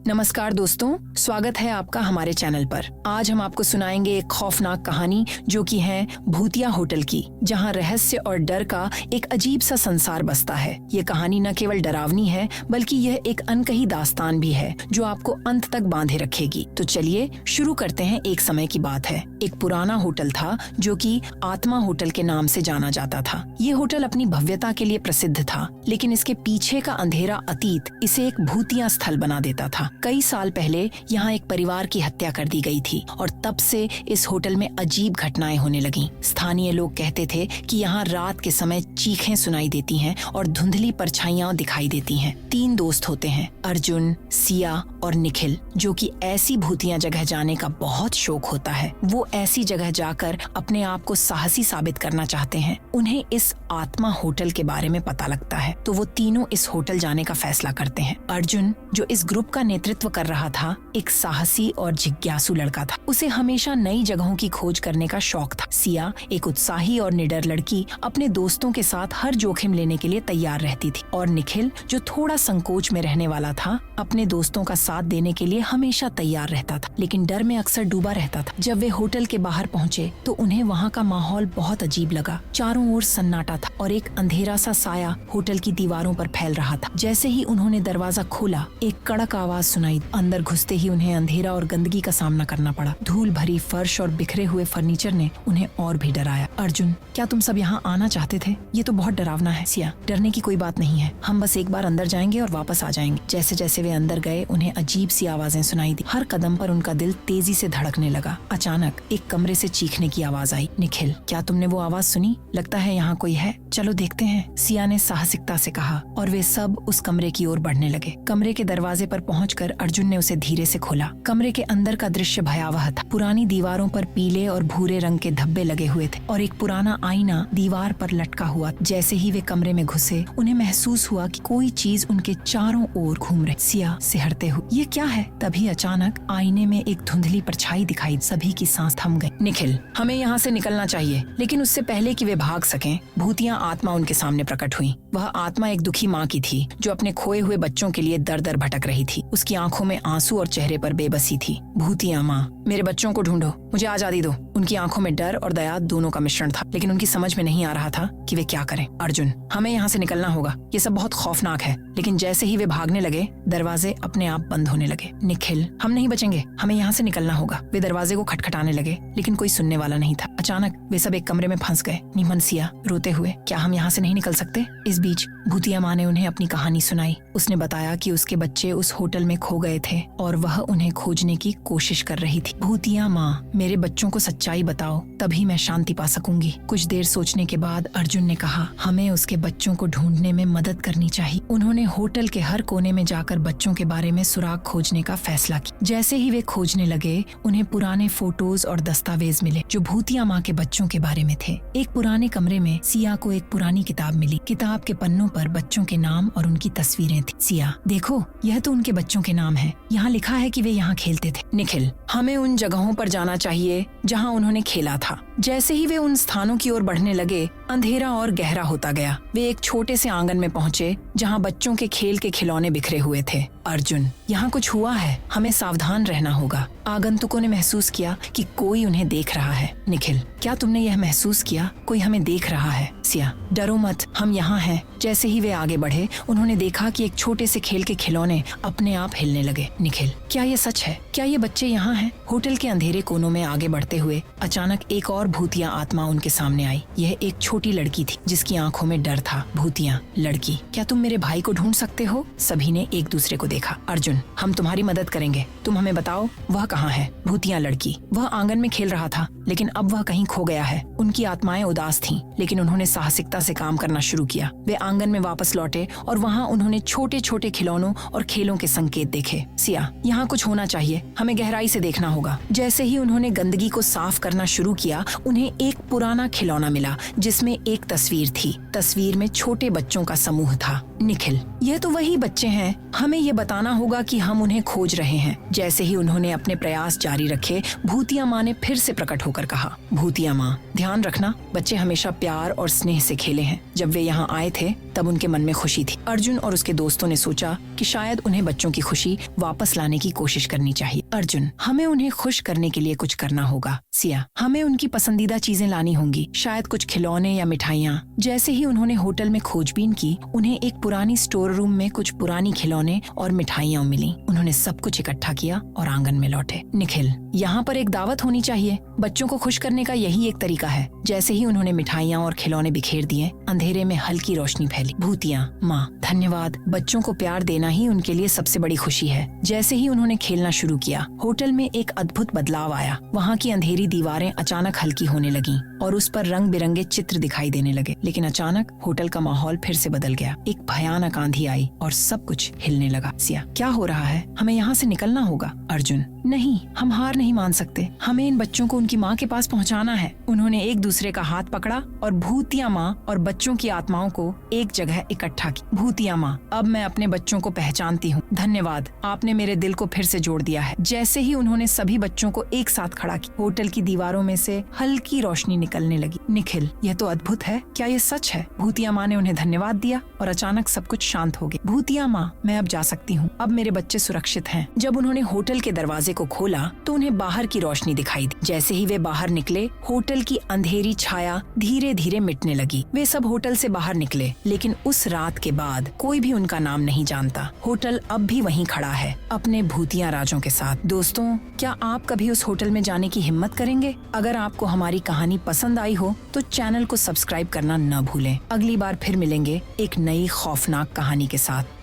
नमस्कार दोस्तों, स्वागत है आपका हमारे चैनल पर। आज हम आपको सुनाएंगे एक खौफनाक कहानी जो कि है भूतिया होटल की, जहां रहस्य और डर का एक अजीब सा संसार बसता है। ये कहानी न केवल डरावनी है बल्कि यह एक अनकही दास्तान भी है जो आपको अंत तक बांधे रखेगी। तो चलिए शुरू करते हैं। एक समय की बात है, एक पुराना होटल था जो कि आत्मा होटल के नाम से जाना जाता था। ये होटल अपनी भव्यता के लिए प्रसिद्ध था, लेकिन इसके पीछे का अंधेरा अतीत इसे एक भूतिया स्थल बना देता था। कई साल पहले यहाँ एक परिवार की हत्या कर दी गई थी और तब से इस होटल में अजीब घटनाएं होने लगीं। स्थानीय लोग कहते थे कि यहाँ रात के समय चीखें सुनाई देती हैं और धुंधली परछाइयां दिखाई देती हैं। 3 दोस्त होते हैं, अर्जुन, सिया और निखिल, जो कि ऐसी भूतिया जगह जाने का बहुत शौक होता है। वो ऐसी जगह जाकर अपने आप को साहसी साबित करना चाहते हैं। उन्हें इस आत्मा होटल के बारे में पता लगता है तो वो तीनों इस होटल जाने का फैसला करते हैं। अर्जुन, जो इस ग्रुप का नेतृत्व कर रहा था, एक साहसी और जिज्ञासु लड़का था। उसे हमेशा नई जगहों की खोज करने का शौक था। सिया, एक उत्साही और निडर लड़की, अपने दोस्तों के साथ हर जोखिम लेने के लिए तैयार रहती थी। और निखिल, जो थोड़ा संकोच में रहने वाला था, अपने दोस्तों का साथ देने के लिए हमेशा तैयार रहता था, लेकिन डर में अक्सर डूबा रहता था। जब वे होटल के बाहर पहुँचे तो उन्हें वहाँ का माहौल बहुत अजीब लगा। चारों ओर सन्नाटा था और एक अंधेरा सा साया होटल की दीवारों पर फैल रहा था। जैसे ही उन्होंने दरवाजा खोला, एक कड़क आवाज सुनाई। अंदर घुसते ही उन्हें अंधेरा और गंदगी का सामना करना पड़ा। धूल भरी फर्श और बिखरे हुए फर्नीचर ने उन्हें और भी डराया। अर्जुन, क्या तुम सब यहाँ आना चाहते थे? ये तो बहुत डरावना है। सिया, डरने की कोई बात नहीं है, हम बस एक बार अंदर जाएंगे और वापस आ जाएंगे। जैसे जैसे वे अंदर गए, उन्हें अजीब सी आवाजें सुनाई दी। हर कदम पर उनका दिल तेजी से धड़कने लगा। अचानक एक कमरे से चीखने की आवाज आई। निखिल, क्या तुमने वो आवाज सुनी? लगता है यहाँ कोई है, चलो देखते हैं, सिया ने साहसिकता से कहा। और वे सब उस कमरे की ओर बढ़ने लगे। कमरे के दरवाजे पर पहुंचकर अर्जुन ने उसे धीरे से खोला। कमरे के अंदर का दृश्य भयावह था। पुरानी दीवारों पर पीले और भूरे रंग के धब्बे लगे हुए थे और एक पुराना आईना दीवार पर लटका हुआ। जैसे ही वे कमरे में घुसे, उन्हें महसूस हुआ कि कोई चीज उनके चारों ओर घूम रही। सिया सिहरते हुए, ये क्या है? तभी अचानक आईने में एक धुंधली परछाई दिखाई। सभी की सांस थम गई। निखिल, हमें यहाँ से निकलना चाहिए, लेकिन उससे पहले कि वे भाग सकें, भूतिया आत्मा उनके सामने प्रकट हुई। वह आत्मा एक दुखी माँ की थी जो अपने खोए हुए बच्चों के लिए दर दर भटक रही थी। उसकी आंखों में आंसू और चेहरे पर बेबसी थी। भूतिया माँ, मेरे बच्चों को ढूंढो, मुझे आजादी दो। उनकी आंखों में डर और दया दोनों का मिश्रण था, लेकिन उनकी समझ में नहीं आ रहा था कि वे क्या करें। अर्जुन, हमें यहाँ से निकलना होगा, ये सब बहुत खौफनाक है। लेकिन जैसे ही वे भागने लगे, दरवाजे अपने आप बंद होने लगे। निखिल, हम नहीं बचेंगे, हमें यहाँ से निकलना होगा। वे दरवाजे को खटखटाने लगे, लेकिन कोई सुनने वाला नहीं था। अचानक वे सब एक कमरे में फंस गए। नीमन, सिया रोते हुए, क्या हम यहाँ से नहीं निकल सकते? इस बीच भूतिया माँ ने उन्हें अपनी कहानी सुनाई। उसने बताया कि उसके बच्चे उस होटल में खो गए थे और वह उन्हें खोजने की कोशिश कर रही थी। भूतिया माँ, मेरे बच्चों को सच्चाई बताओ, तभी मैं शांति पा सकूंगी। कुछ देर सोचने के बाद अर्जुन ने कहा, हमें उसके बच्चों को ढूंढने में मदद करनी चाहिए। उन्होंने होटल के हर कोने में जाकर बच्चों के बारे में सुराग खोजने का फैसला किया। जैसे ही वे खोजने लगे, उन्हें पुराने फोटोज और दस्तावेज मिले जो भूतिया माँ के बच्चों के बारे में थे। एक पुराने कमरे में सिया को एक पुरानी किताब मिली। किताब के पन्नों पर बच्चों के नाम और उनकी तस्वीरें थी। सिया, देखो, यह तो उनके बच्चों के नाम है। यहाँ लिखा है कि वे यहाँ खेलते थे। निखिल, हमें उन जगहों पर जाना चाहिए जहाँ उन्होंने खेला था। जैसे ही वे उन स्थानों की ओर बढ़ने लगे, अंधेरा और गहरा होता गया। वे एक छोटे से आंगन में पहुँचे जहाँ बच्चों के खेल के खिलौने बिखरे हुए थे। अर्जुन, यहाँ कुछ हुआ है, हमें सावधान रहना होगा। आगंतुकों ने महसूस किया कि कोई उन्हें देख रहा है। निखिल, क्या तुमने यह महसूस किया, कोई हमें देख रहा है? सिया, डरो मत, हम यहाँ हैं। जैसे ही वे आगे बढ़े, उन्होंने देखा कि एक छोटे से खेल के खिलौने अपने आप हिलने लगे। निखिल, क्या ये सच है? क्या ये बच्चे यहाँ हैं? होटल के अंधेरे कोनों में आगे बढ़ते हुए अचानक एक और भूतिया आत्मा उनके सामने आई। यह एक छोटी लड़की थी जिसकी आंखों में डर था। भूतिया लड़की, क्या तुम मेरे भाई को ढूंढ सकते हो? सभी ने एक दूसरे को देखा। अर्जुन, हम तुम्हारी मदद करेंगे, तुम हमें बताओ वह कहाँ है? भूतिया लड़की, वह आंगन में खेल रहा था, लेकिन अब वह कहीं खो गया है। उनकी आत्माएं उदास थीं, लेकिन उन्होंने साहसिकता से काम करना शुरू किया। वे आंगन में वापस लौटे और वहाँ उन्होंने छोटे छोटे खिलौनों और खेलों के संकेत देखे। सिया, यहाँ कुछ होना चाहिए, हमें गहराई से देखना होगा। जैसे ही उन्होंने गंदगी को साफ करना शुरू किया, उन्हें एक पुराना खिलौना मिला जिसमें एक तस्वीर थी। तस्वीर में छोटे बच्चों का समूह था। निखिल, ये तो वही बच्चे हैं, हमें ये बताना होगा कि हम उन्हें खोज रहे हैं। जैसे ही उन्होंने अपने प्रयास जारी रखे, भूतिया माँ ने फिर से प्रकट होकर कहा, भूतिया माँ, ध्यान रखना, बच्चे हमेशा प्यार और स्नेह से खेले हैं। जब वे यहाँ आए थे तब उनके मन में खुशी थी। अर्जुन और उसके दोस्तों ने सोचा कि शायद उन्हें बच्चों की खुशी वापस लाने की कोशिश करनी चाहिए। अर्जुन, हमें उन्हें खुश करने के लिए कुछ करना होगा। सिया, हमें उनकी पसंदीदा चीजें लानी होंगी, शायद कुछ खिलौने या मिठाइयाँ। जैसे ही उन्होंने होटल में खोजबीन की, उन्हें एक पुरानी स्टोर रूम में कुछ पुरानी खिलौने और मिठाइयाँ मिली। उन्होंने सब कुछ इकट्ठा किया और आंगन में लौटे। निखिल, यहाँ पर एक दावत होनी चाहिए। बच्चों को खुश करने का यही एक तरीका है। जैसे ही उन्होंने मिठाइयाँ और खिलौने बिखेर दिए, अंधेरे में हल्की रोशनी फैली। भूतिया, माँ धन्यवाद, बच्चों को प्यार देना ही उनके लिए सबसे बड़ी खुशी है। जैसे ही उन्होंने खेलना शुरू किया, होटल में एक अद्भुत बदलाव आया। वहाँ की अंधेरी दीवारें अचानक हल्की होने लगीं और उस पर रंग बिरंगे चित्र दिखाई देने लगे। लेकिन अचानक होटल का माहौल फिर से बदल गया। एक भयानक आंधी आई और सब कुछ हिलने लगा। सिया, क्या हो रहा है? हमें यहाँ से निकलना होगा। अर्जुन, नहीं, हम हार नहीं मान सकते। हमें इन बच्चों को उनकी माँ के पास पहुँचाना है। उन्होंने एक दूसरे का हाथ पकड़ा और भूतिया माँ और बच्चों की आत्माओं को एक जगह इकट्ठा की। भूतिया माँ, अब मैं अपने बच्चों को पहचानती हूँ। धन्यवाद, आपने मेरे दिल को फिर से जोड़ दिया है। जैसे ही उन्होंने सभी बच्चों को एक साथ खड़ा किया, होटल की दीवारों में से हल्की रोशनी निकलने लगी। निखिल, यह तो अद्भुत है। क्या ये सच है? भूतिया माँ ने उन्हें धन्यवाद दिया और अचानक सब कुछ शांत हो गया। भूतिया माँ, मैं अब जा सकती हूँ। अब मेरे बच्चे सुरक्षित हैं। जब उन्होंने होटल के दरवाजे को खोला तो उन्हें बाहर की रोशनी दिखाई दी। जैसे ही वे बाहर निकले, होटल की अंधेरी छाया धीरे धीरे मिटने लगी। वे सब होटल से बाहर निकले, लेकिन उस रात के बाद कोई भी उनका नाम नहीं जानता। होटल अब भी वहीं खड़ा है, अपने भूतिया राजों के साथ। दोस्तों, क्या आप कभी उस होटल में जाने की हिम्मत करेंगे? अगर आपको हमारी कहानी पसंद आई हो तो चैनल को सब्सक्राइब करना न भूलें। अगली बार फिर मिलेंगे एक नई खौफनाक कहानी के साथ।